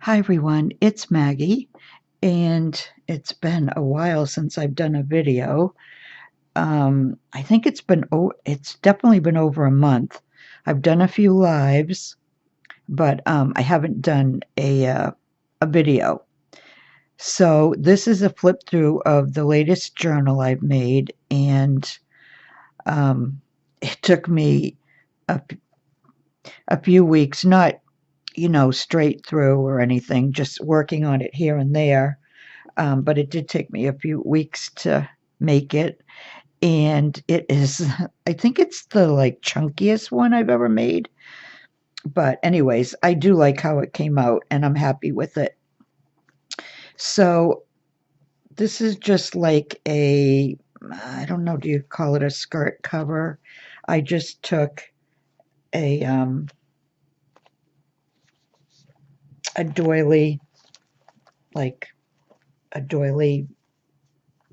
Hi everyone, it's Maggie, and it's been a while since I've done a video. I think it's definitely been over a month. I've done a few lives, but I haven't done a video. So this is a flip through of the latest journal I've made, and um, it took me a, a few weeks, not straight through or anything, just working on it here and there. But it did take me a few weeks to make it. And it is, I think it's the like chunkiest one I've ever made. But, anyways, I do like how it came out and I'm happy with it. So, this is just like I don't know, do you call it a skirt cover? I just took a, um, a doily, like a doily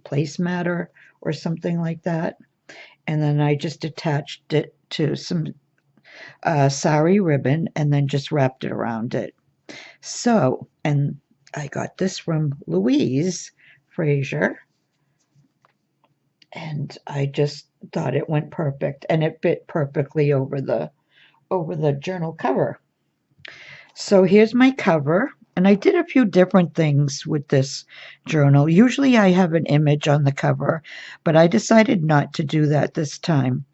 placemat or something like that. And then I just attached it to some sari ribbon and then just wrapped it around it. So, and I got this from Louise Fraser, and I just thought it went perfect, and it fit perfectly over the journal cover. So here's my cover, and I did a few different things with this journal. Usually I have an image on the cover, but I decided not to do that this time.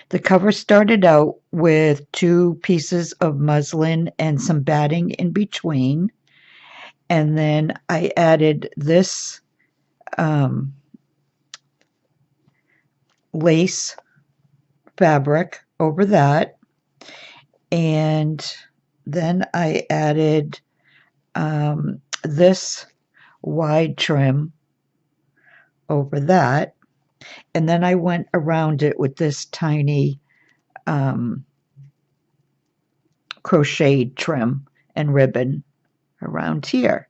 The cover started out with two pieces of muslin and some batting in between. And then I added this um, lace fabric over that. And then I added this wide trim over that. And then I went around it with this tiny um, crocheted trim and ribbon around here.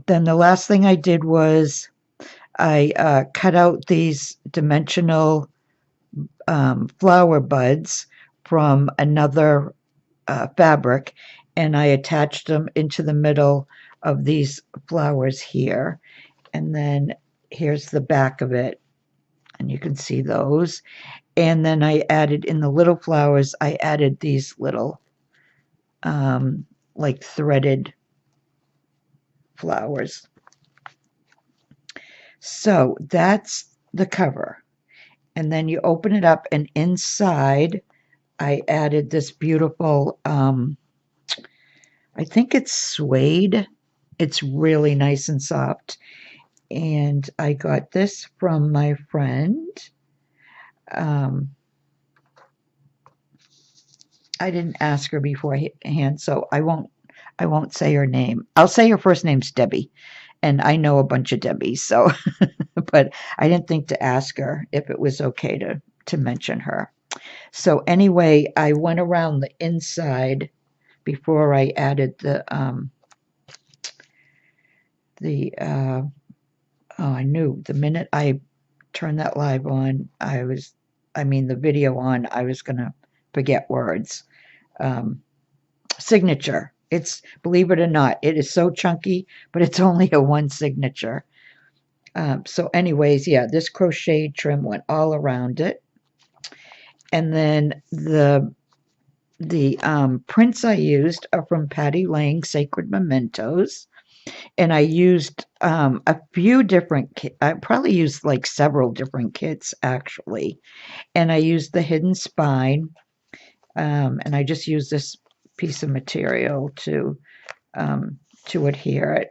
Then the last thing I did was I cut out these dimensional flower buds from another fabric, and I attached them into the middle of these flowers here. And then here's the back of it, and you can see those. And then I added in the little flowers, I added these little like threaded flowers. So that's the cover. And then you open it up, and inside I added this beautiful, I think it's suede. It's really nice and soft. And I got this from my friend. Um, I didn't ask her beforehand, so I won't say her name. I'll say her first name's Debbie, and I know a bunch of Debbies, so but I didn't think to ask her if it was okay to mention her. So anyway, I went around the inside before I added the oh, I knew the minute I turned that live on, the video on, I was gonna forget words. Um, Signature. It's, believe it or not, it is so chunky, but it's only a one signature. So anyways, yeah, this crochet trim went all around it. And then the prints I used are from Patty Lang's Sacred Mementos. And I used a few different, I probably used like several different kits actually. And I used the hidden spine. And I just used this piece of material to adhere it.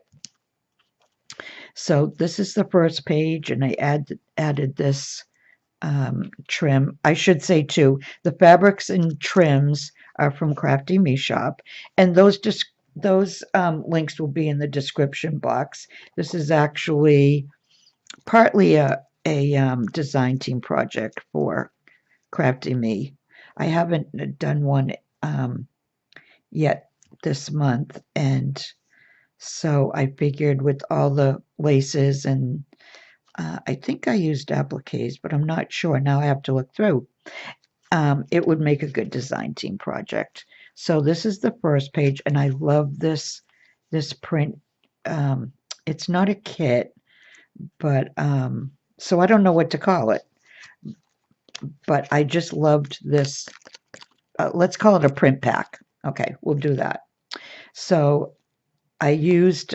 So this is the first page, and I added this trim. I should say too, the fabrics and trims are from Crafty Me Shop, and those links will be in the description box. This is actually partly a design team project for Crafty Me. I haven't done one yet this month, and so I figured with all the laces and I think I used appliques, but I'm not sure. Now I have to look through. it would make a good design team project. So this is the first page, and I love this print. It's not a kit, but so I don't know what to call it, but I just loved this. Let's call it a print pack. Okay, we'll do that. So I used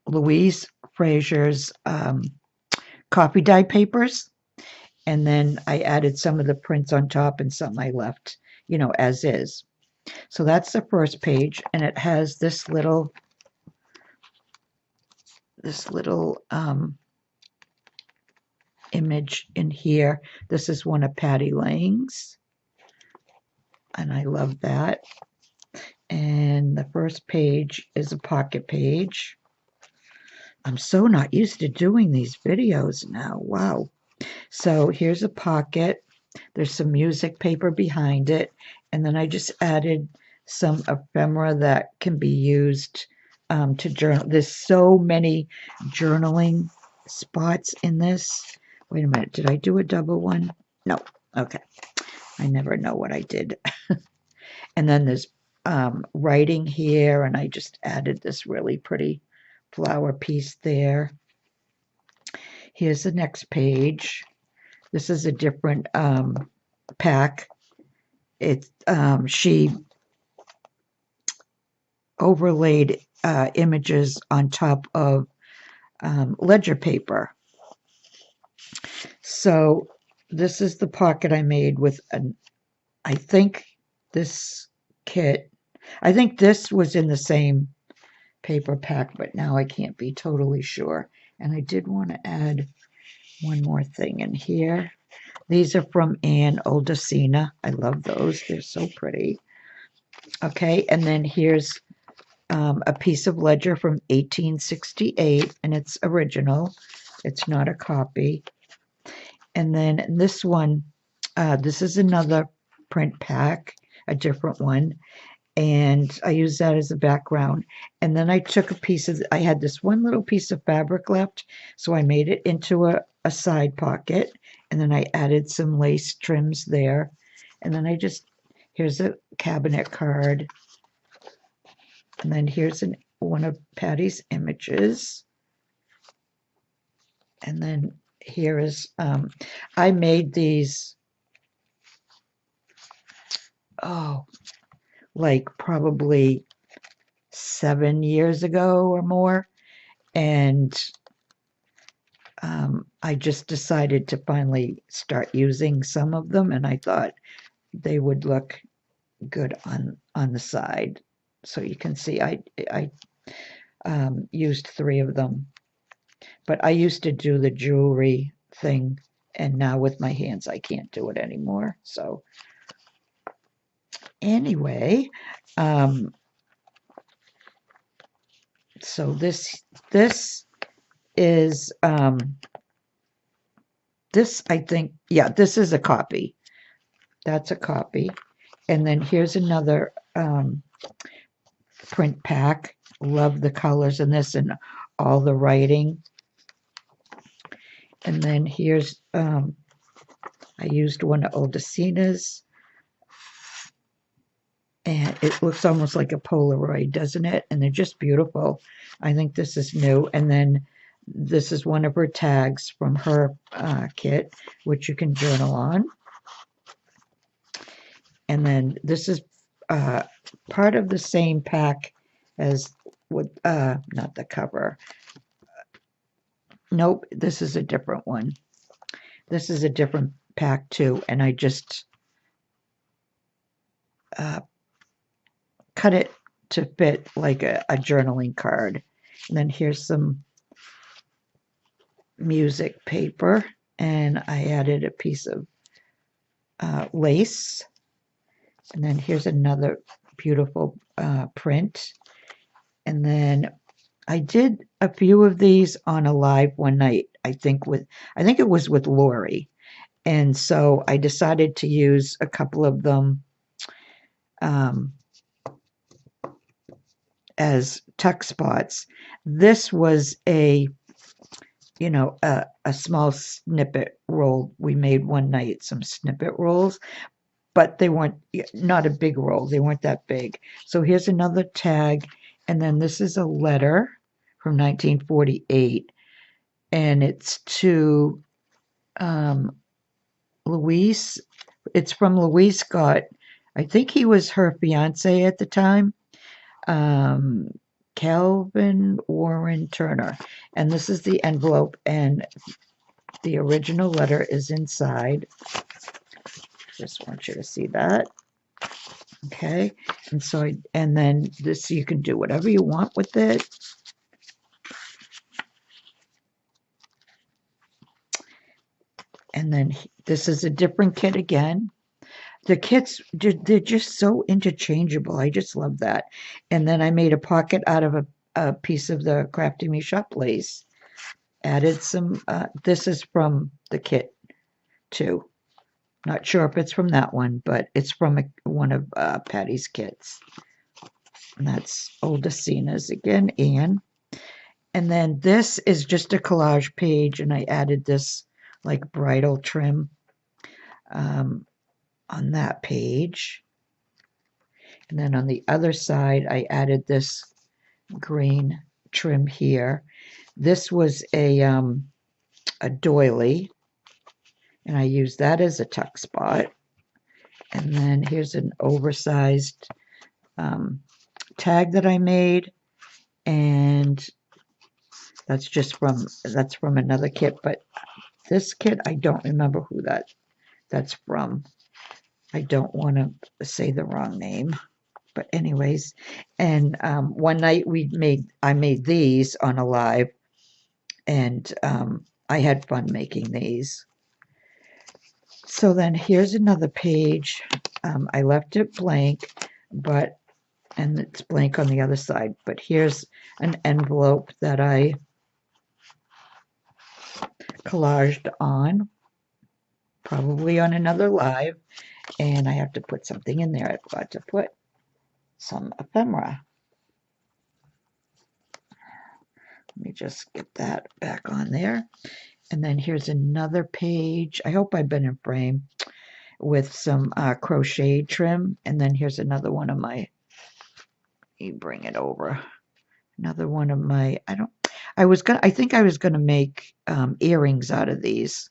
Louise Frazier's coffee dye papers, and then I added some of the prints on top and some I left, as is. So that's the first page, and it has this little image in here. This is one of Patty Lang's, and I love that. And the first page is a pocket page. I'm so not used to doing these videos now. Wow. So here's a pocket. There's some music paper behind it. And then I just added some ephemera that can be used to journal. There's so many journaling spots in this. Wait a minute. Did I do a double one? No. Okay. I never know what I did. And then there's writing here, and I just added this really pretty flower piece there. Here's the next page. This is a different pack. It's she overlaid images on top of ledger paper. So this is the pocket I made with I think this kit. I think this was in the same paper pack, but now I can't be totally sure. And I did want to add one more thing in here. These are from Anne Oldacina. I love those. They're so pretty. Okay, and then here's a piece of ledger from 1868, and it's original. It's not a copy. And then this one, this is another print pack, a different one. And I used that as a background. And then I took a piece of, I had this one little piece of fabric left, so I made it into a side pocket. And then I added some lace trims there. And then here's a cabinet card. And then here's one of Patty's images. And then here is, I made these, like probably 7 years ago or more. And I just decided to finally start using some of them, and I thought they would look good on the side. So you can see I used 3 of them. But I used to do the jewelry thing, and now with my hands I can't do it anymore. So anyway, so this is this, I think, yeah, this is a copy. That's a copy. And then here's another print pack. Love the colors in this and all the writing. And then here's, I used one of Oldacina's. And it looks almost like a Polaroid, doesn't it? And they're just beautiful. I think this is new. And then this is one of her tags from her kit, which you can journal on. And then this is part of the same pack as with, not the cover. Nope, this is a different one. This is a different pack too, and I just cut it to fit like a journaling card. And then here's some music paper, and I added a piece of lace. And then here's another beautiful print. And then I did a few of these on a live one night, I think it was with Lori. And so I decided to use a couple of them as tuck spots. This was a you know, a small snippet roll. We made one night some snippet rolls, but they weren't, not a big roll. They weren't that big. So here's another tag. And then this is a letter from 1948. And it's to Louise. It's from Louise Scott. I think he was her fiance at the time. Um, Calvin Warren Turner. And this is the envelope, and the original letter is inside. Just want you to see that. Okay, and so and then this, you can do whatever you want with it. And then this is a different kit again. The kits, they're just so interchangeable. I just love that. And then I made a pocket out of a piece of the Crafty Me Shop lace. Added some, this is from the kit too. Not sure if it's from that one, but it's from one of Patty's kits. And that's Older Cena's again, Anne. And then this is just a collage page, and I added this like bridal trim on that page. And then on the other side, I added this green trim here. This was a doily, and I used that as a tuck spot. And then here's an oversized tag that I made, and that's from another kit. But this kit, I don't remember who that's from. I don't want to say the wrong name. But anyways, and one night I made these on a live, and I had fun making these. So then here's another page. I left it blank, and it's blank on the other side. But here's an envelope that I collaged on, probably on another live, and I have to put something in there. I forgot to put some ephemera. Let me just get that back on there. And then here's another page. I hope I've been in frame with some crochet trim. And then here's another one of my, you bring it over. Another one of my, I think I was gonna make earrings out of these,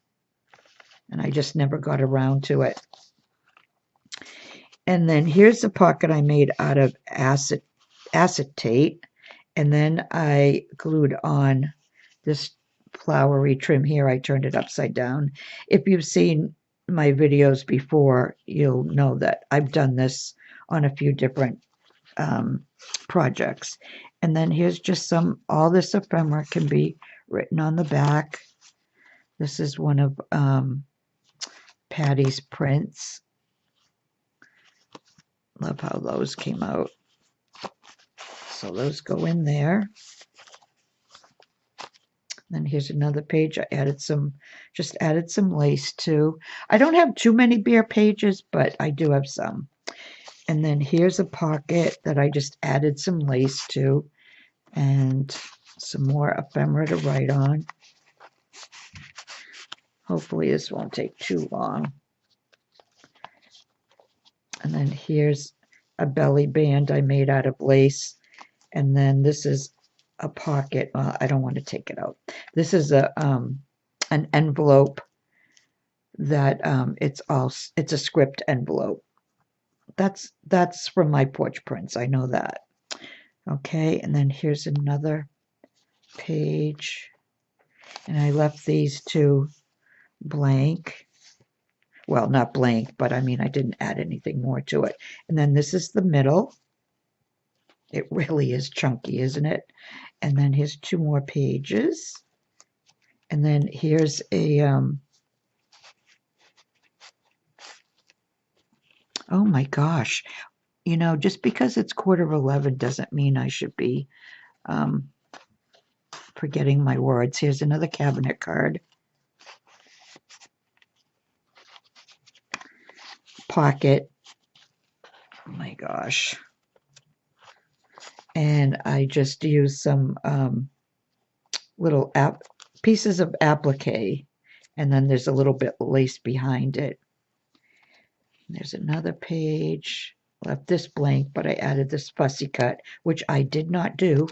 and I just never got around to it. And then here's a pocket I made out of acetate, and then I glued on this flowery trim here. I turned it upside down. If you've seen my videos before, you'll know that I've done this on a few different projects. And then here's just all this ephemera can be written on the back. This is one of Patty's prints. Love how those came out. So those go in there. Then here's another page. I just added some lace too. I don't have too many bare pages, but I do have some. And then here's a pocket that I just added some lace to, and some more ephemera to write on. Hopefully this won't take too long. And then here's a belly band I made out of lace. And then this is a pocket. Well, I don't want to take it out. This is an envelope that it's a script envelope. That's from my porch prints. I know that. Okay, and then here's another page. And I left these two blank. Well, not blank, but I mean, I didn't add anything more to it. And then this is the middle. It really is chunky, isn't it? And then here's two more pages. And then here's a, oh my gosh. You know, just because it's 11:15 doesn't mean I should be forgetting my words. Here's another cabinet card. Pocket. Oh my gosh. And I just used some little pieces of applique, and then there's a little bit lace behind it. There's another page. Left this blank, but I added this fussy cut, which I did not do.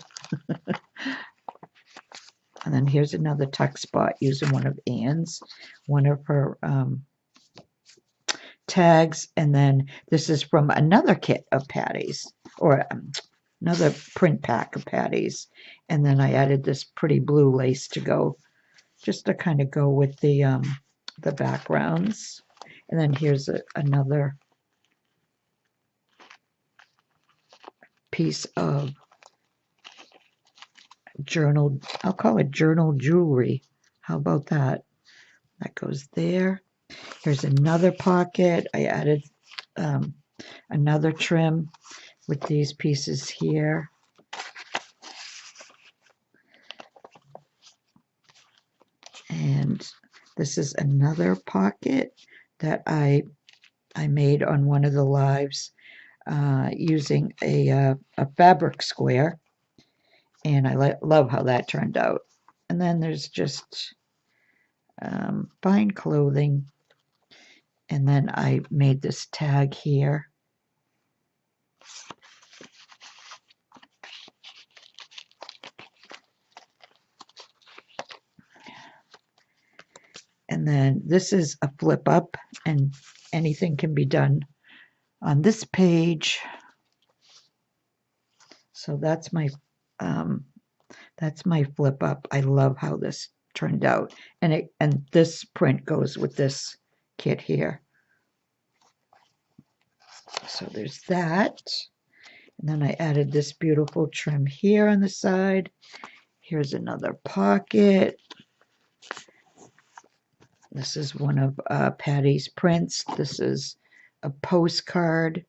And then here's another tuck spot using one of Anne's, one of her tags. And then this is from another kit of Patty's, or another print pack of Patty's. And then I added this pretty blue lace to go, just to kind of go with the backgrounds. And then here's another piece of journal, I'll call it journal jewelry. How about that? That goes there. Here's another pocket. I added another trim with these pieces here. And this is another pocket that I made on one of the lives using a fabric square. And I love how that turned out. And then there's just fine clothing. And then I made this tag here. And then this is a flip up, and anything can be done on this page. So that's my flip up. I love how this turned out, and this print goes with this kit here. So there's that. And then I added this beautiful trim here on the side. Here's another pocket. This is one of Patty's prints. This is a postcard.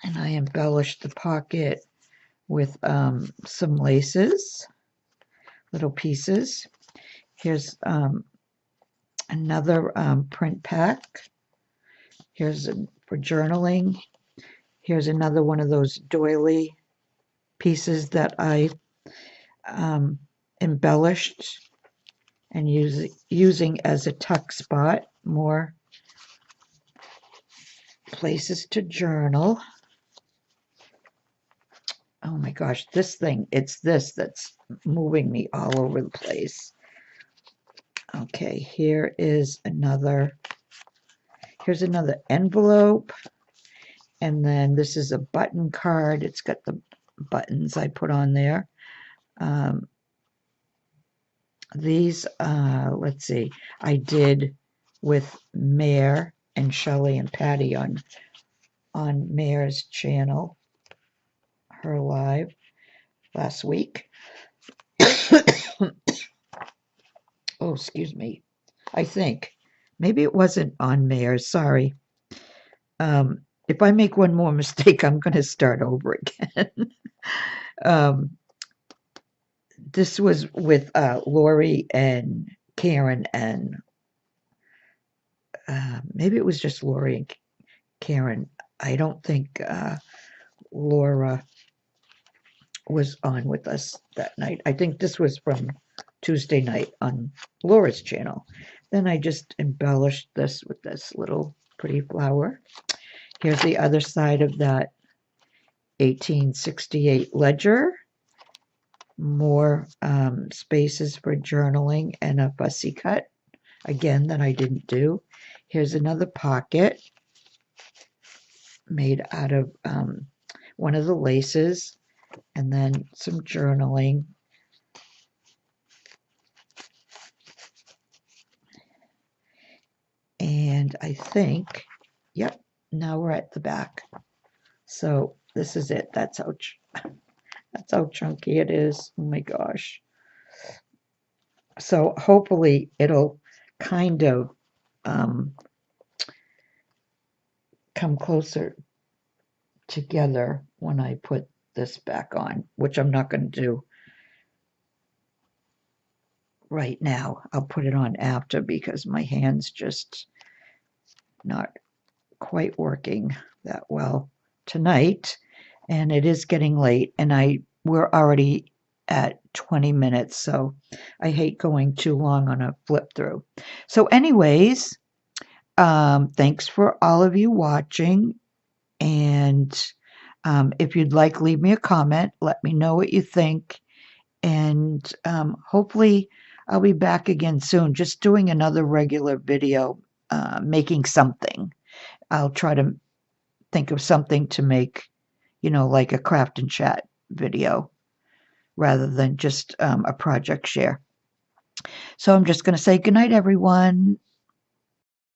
And I embellished the pocket with some laces, little pieces. Here's another print pack. Here's for journaling. Here's another one of those doily pieces that I embellished and using as a tuck spot. More places to journal. Oh my gosh, this thing, it's this that's moving me all over the place. Okay, here's another envelope. And then this is a button card. It's got the buttons I put on there. These, let's see, I did with Mare and Shelley and Patty on Mare's channel, her live last week. Oh, excuse me. I think. Maybe it wasn't on Mare's, sorry. If I make one more mistake, I'm going to start over again. This was with Lori and Karen, and maybe it was just Lori and Karen. I don't think Laura was on with us that night. I think this was from Tuesday night on Laura's channel. Then I just embellished this with this little pretty flower. Here's the other side of that 1868 ledger. More spaces for journaling and a fussy cut, again, that I didn't do. Here's another pocket made out of one of the laces, and then some journaling. And I think, yep, now we're at the back. So this is it. That's how chunky it is. Oh my gosh. So hopefully it'll kind of come closer together when I put this back on, which I'm not going to do right now. I'll put it on after because my hand's just not quite working that well tonight, and it is getting late, and we're already at 20 minutes, so I hate going too long on a flip through. So anyways, thanks for all of you watching, and if you'd like, leave me a comment, let me know what you think, and hopefully I'll be back again soon, just doing another regular video, making something. I'll try to think of something to make, like a craft and chat video rather than just a project share. So I'm just going to say goodnight, everyone.